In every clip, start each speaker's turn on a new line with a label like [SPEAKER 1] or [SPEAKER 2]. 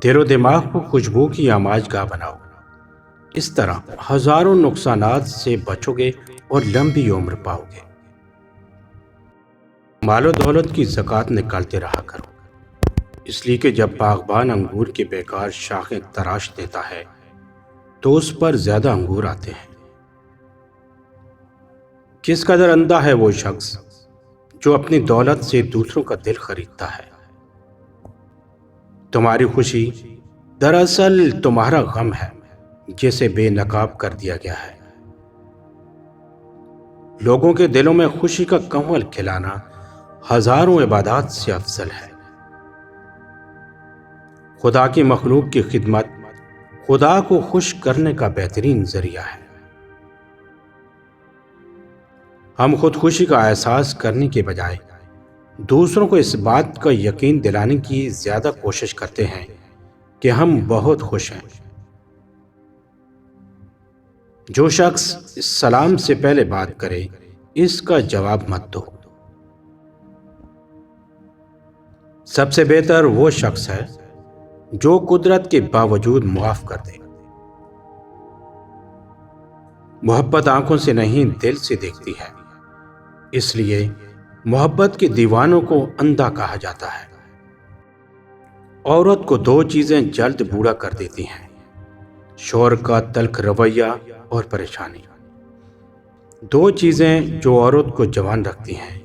[SPEAKER 1] دل و دماغ کو خوشبو کی آماج گاہ بناؤ۔ اس طرح ہزاروں نقصانات سے بچو گے اور لمبی عمر پاؤ گے۔ مال و دولت کی زکوٰۃ نکالتے رہا کرو، اس لیے کہ جب باغبان انگور کے بیکار شاخیں تراش دیتا ہے تو اس پر زیادہ انگور آتے ہیں۔ کس قدر اندھا ہے وہ شخص جو اپنی دولت سے دوسروں کا دل خریدتا ہے۔ تمہاری خوشی دراصل تمہارا غم ہے جسے بے نقاب کر دیا گیا ہے۔ لوگوں کے دلوں میں خوشی کا کنول کھلانا ہزاروں عبادات سے افضل ہے۔ خدا کی مخلوق کی خدمت خدا کو خوش کرنے کا بہترین ذریعہ ہے۔ ہم خود خوشی کا احساس کرنے کے بجائے دوسروں کو اس بات کا یقین دلانے کی زیادہ کوشش کرتے ہیں کہ ہم بہت خوش ہیں۔ جو شخص سلام سے پہلے بات کرے اس کا جواب مت دو۔ سب سے بہتر وہ شخص ہے جو قدرت کے باوجود معاف کر دے۔ محبت آنکھوں سے نہیں دل سے دیکھتی ہے، اس لیے محبت کے دیوانوں کو اندھا کہا جاتا ہے۔ عورت کو دو چیزیں جلد بوڑھا کر دیتی ہیں: شوہر کا تلخ رویہ اور پریشانی۔ دو چیزیں جو عورت کو جوان رکھتی ہیں: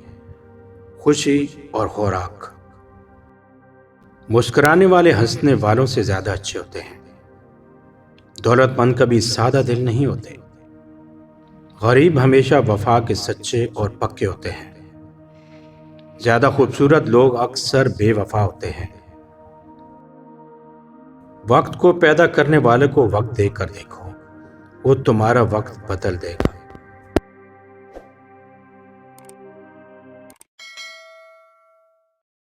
[SPEAKER 1] خوشی اور خوراک۔ مسکرانے والے ہنسنے والوں سے زیادہ اچھے ہوتے ہیں۔ دولت مند کبھی سادہ دل نہیں ہوتے۔ غریب ہمیشہ وفا کے سچے اور پکے ہوتے ہیں۔ زیادہ خوبصورت لوگ اکثر بے وفا ہوتے ہیں۔ وقت کو پیدا کرنے والے کو وقت دے کر دیکھو، وہ تمہارا وقت بدل دے گا۔